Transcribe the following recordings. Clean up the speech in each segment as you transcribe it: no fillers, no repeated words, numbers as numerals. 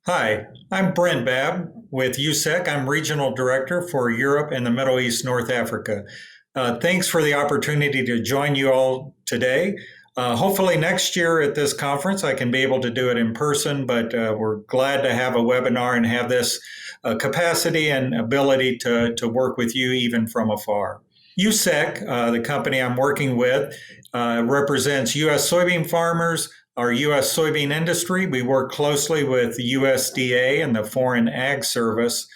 Hi, I'm Brent Babb with USSEC. I'm Regional Director for Europe and the Middle East, North Africa. Thanks for the opportunity to join you all today. Hopefully next year at this conference, I can be able to do it in person, but we're glad to have a webinar and have this capacity and ability to work with you even from afar. USSEC, the company I'm working with, represents U.S. soybean farmers, our U.S. soybean industry. We work closely with the USDA and the Foreign Ag Service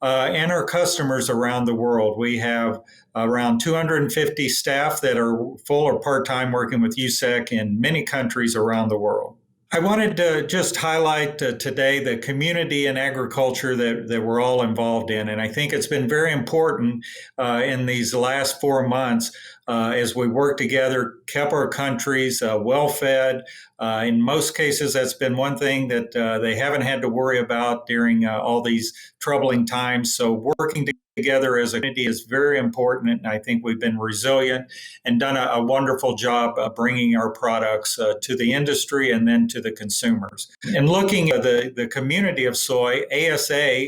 and our customers around the world. We have around 250 staff that are full or part-time working with USSEC in many countries around the world. I wanted to just highlight today the community and agriculture that we're all involved in. And I think it's been very important in these last 4 months as we work together, kept our countries well fed. In most cases, that's been one thing that they haven't had to worry about during all these troubling times. So working together as a community is very important, and I think we've been resilient and done a wonderful job of bringing our products to the industry and then to the consumers. And looking at the community of soy, ASA,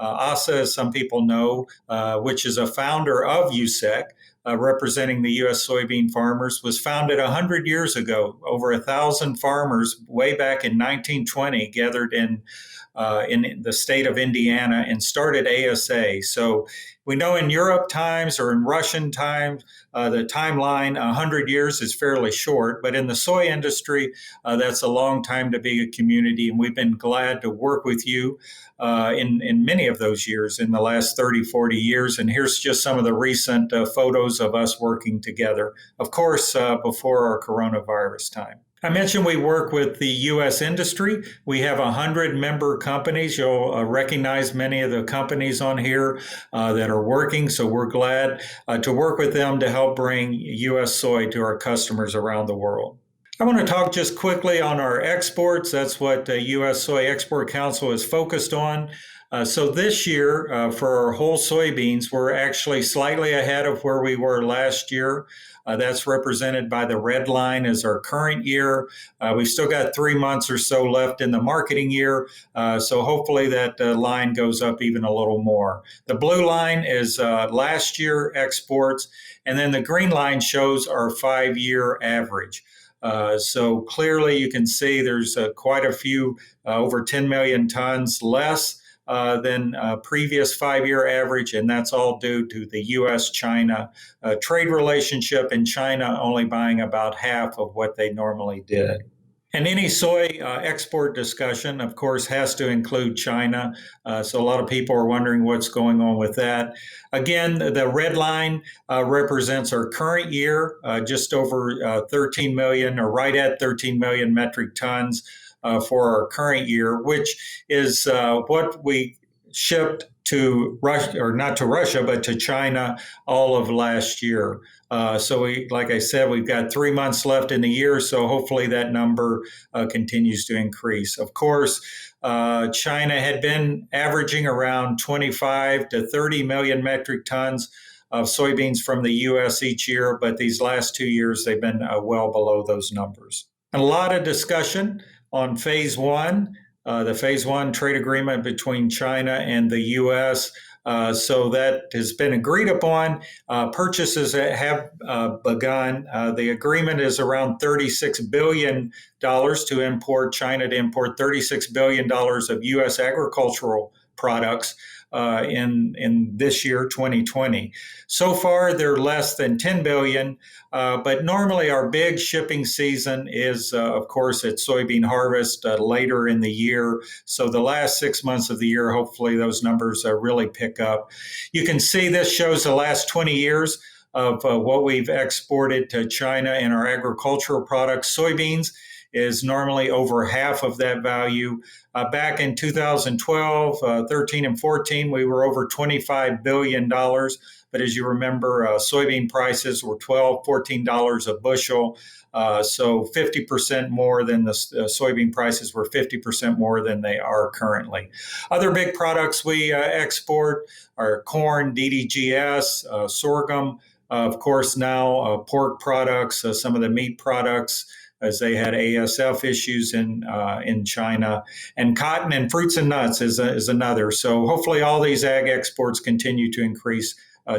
as some people know, which is a founder of USSEC, representing the U.S. soybean farmers, was founded 100 years ago. Over 1,000 farmers way back in 1920 gathered in the state of Indiana and started ASA. So we know in Europe times or in Russian times, the timeline, 100 years is fairly short, but in the soy industry, that's a long time to be a community. And we've been glad to work with you in many of those years, in the last 30, 40 years. And here's just some of the recent photos of us working together, of course, before our coronavirus time. I mentioned we work with the U.S. industry. We have 100 member companies. You'll recognize many of the companies on here that are working. So we're glad to work with them to help bring U.S. soy to our customers around the world. I want to talk just quickly on our exports. That's what the U.S. Soy Export Council is focused on. So this year, for our whole soybeans, we're actually slightly ahead of where we were last year. That's represented by the red line as our current year. We've still got 3 months or so left in the marketing year, so hopefully that line goes up even a little more. The blue line is last year exports, and then the green line shows our 5-year average. So clearly you can see there's quite a few, over 10 million tons less than previous 5-year average, and that's all due to the U.S.-China trade relationship, and China only buying about half of what they normally did. And any soy export discussion, of course, has to include China. So a lot of people are wondering what's going on with that. Again, the red line represents our current year, just over 13 million, or right at 13 million metric tons for our current year, which is what we shipped to Russia, or not to Russia, but to China all of last year. So like I said, we've got 3 months left in the year, so hopefully that number continues to increase. Of course, China had been averaging around 25 to 30 million metric tons of soybeans from the U.S. each year, but these last 2 years, they've been well below those numbers. A lot of discussion on phase one, the phase one trade agreement between China and the U.S. So that has been agreed upon. Purchases have begun. The agreement is around $36 billion to import, China to import $36 billion of U.S. agricultural products in this year, 2020. So far, they're less than 10 billion, but normally our big shipping season is, of course, at soybean harvest later in the year. So the last 6 months of the year, hopefully those numbers really pick up. You can see this shows the last 20 years of what we've exported to China in our agricultural products. Soybeans is normally over half of that value. Back in 2012, 13, and 14, we were over $25 billion. But as you remember, soybean prices were $12, $14 a bushel. So 50% more than the soybean prices were 50% more than they are currently. Other big products we export are corn, DDGS, sorghum, of course now pork products, some of the meat products, as they had ASF issues in China. And cotton and fruits and nuts is another. So hopefully all these ag exports continue to increase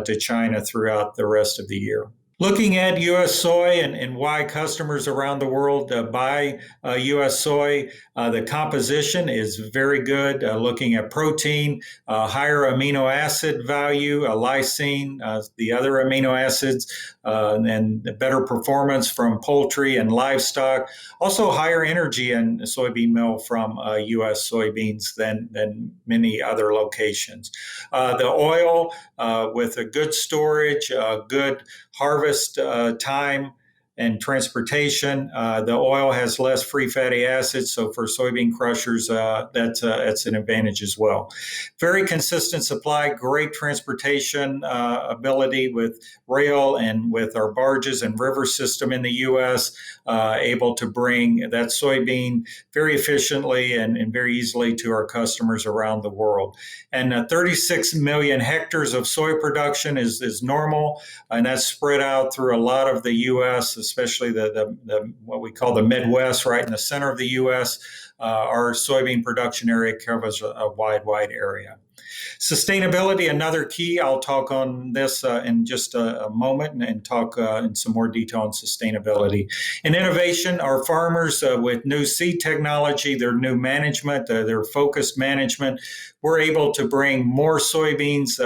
to China throughout the rest of the year. Looking at U.S. soy and why customers around the world buy U.S. soy, the composition is very good. Looking at protein, higher amino acid value, lysine, the other amino acids, and better performance from poultry and livestock. Also higher energy in soybean meal from U.S. soybeans than many other locations. The oil with a good storage, good harvest time and transportation. The oil has less free fatty acids, so for soybean crushers, that's an advantage as well. Very consistent supply, great transportation ability with rail and with our barges and river system in the U.S., able to bring that soybean very efficiently and very easily to our customers around the world. And 36 million hectares of soy production is normal, and that's spread out through a lot of the U.S., especially the what we call the Midwest, right in the center of the U.S. Our soybean production area covers a wide area. Sustainability, another key. I'll talk on this in just a moment and talk in some more detail on sustainability. And innovation, our farmers with new seed technology, their new management, their focused management, we're able to bring more soybeans,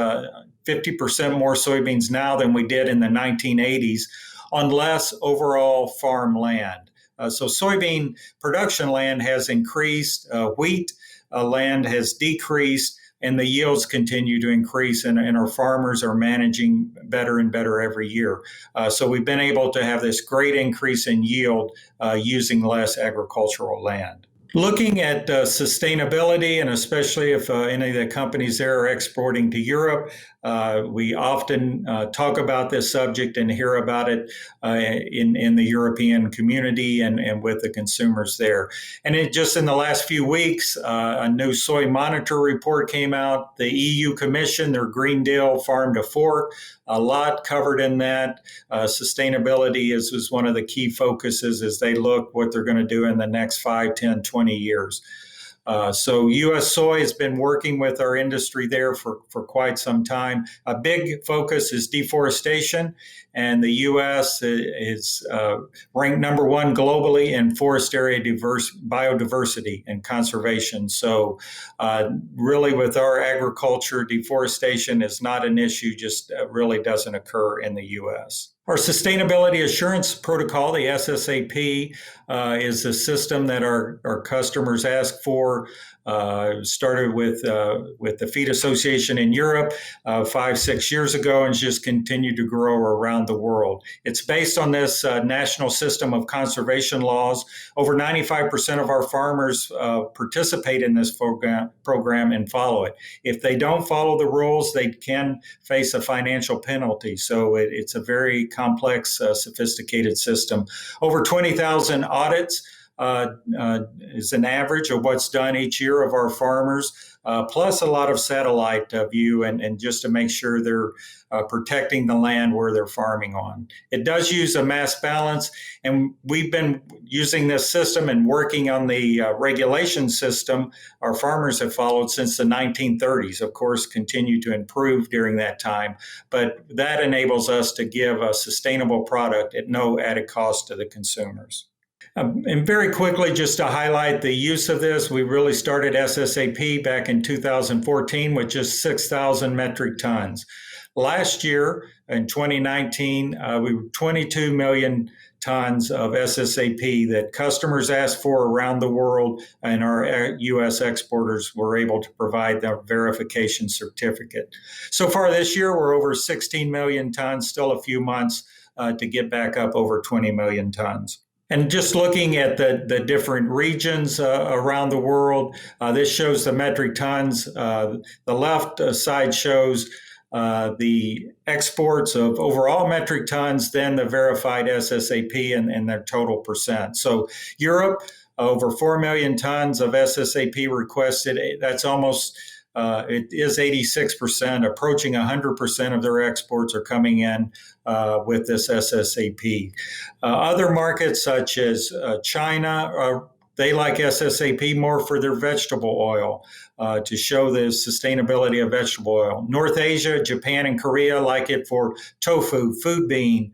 50% more soybeans now than we did in the 1980s on less overall farm land. So soybean production land has increased, wheat land has decreased, and the yields continue to increase, and our farmers are managing better and better every year. So we've been able to have this great increase in yield using less agricultural land. Looking at sustainability, and especially if any of the companies there are exporting to Europe, we often talk about this subject and hear about it in the European community and with the consumers there. And just in the last few weeks, a new soy monitor report came out. The EU Commission, their Green Deal Farm to Fork, a lot covered in that. Sustainability is one of the key focuses as they look what they're going to do in the next 5, 10, 20 years. So U.S. soy has been working with our industry there for quite some time. A big focus is deforestation, and the U.S. is ranked number one globally in forest area biodiversity and conservation. So really with our agriculture, deforestation is not an issue, just really doesn't occur in the U.S. Our Sustainability Assurance Protocol, the SSAP, is a system that our customers ask for. Started with the Feed Association in Europe 5-6 years ago, and just continued to grow around the world. It's based on this national system of conservation laws. Over 95% of our farmers participate in this program and follow it. If they don't follow the rules, they can face a financial penalty. So it's a very complex, sophisticated system. Over 20,000 audits is an average of what's done each year of our farmers, plus a lot of satellite view and just to make sure they're protecting the land where they're farming on. It does use a mass balance, and we've been using this system and working on the regulation system our farmers have followed since the 1930s. Of course, continue to improve during that time, but that enables us to give a sustainable product at no added cost to the consumers. And very quickly, just to highlight the use of this, we really started SSAP back in 2014 with just 6,000 metric tons. Last year, in 2019, we were 22 million tons of SSAP that customers asked for around the world, and our U.S. exporters were able to provide the verification certificate. So far this year, we're over 16 million tons, still a few months to get back up over 20 million tons. And just looking at the different regions around the world, this shows the metric tons. The left side shows the exports of overall metric tons, then the verified SSAP and their total percent. So Europe, over 4 million tons of SSAP requested. That's almost it is 86%, approaching 100% of their exports are coming in with this SSAP. Other markets such as China, they like SSAP more for their vegetable oil to show the sustainability of vegetable oil. North Asia, Japan, and Korea like it for tofu, food bean.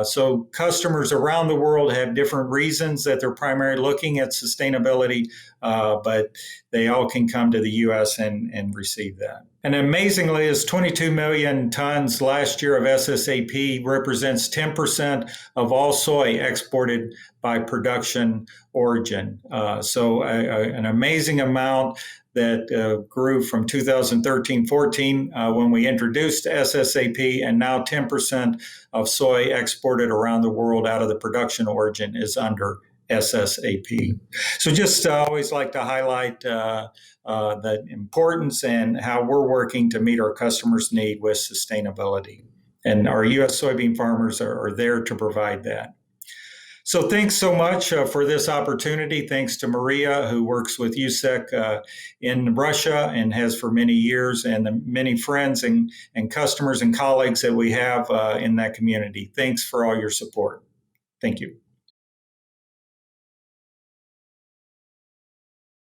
So customers around the world have different reasons that they're primarily looking at sustainability, but they all can come to the U.S. and receive that. And amazingly, is 22 million tons last year of SSAP represents 10% of all soy exported by production origin. So an amazing amount that grew from 2013-14 when we introduced SSAP, and now 10% of soy exported around the world out of the production origin is under SSAP. So just always like to highlight the importance and how we're working to meet our customers' need with sustainability. And our U.S. soybean farmers are there to provide that. So thanks so much for this opportunity. Thanks to Maria, who works with USSEC in Russia and has for many years, and the many friends and customers and colleagues that we have in that community. Thanks for all your support. Thank you.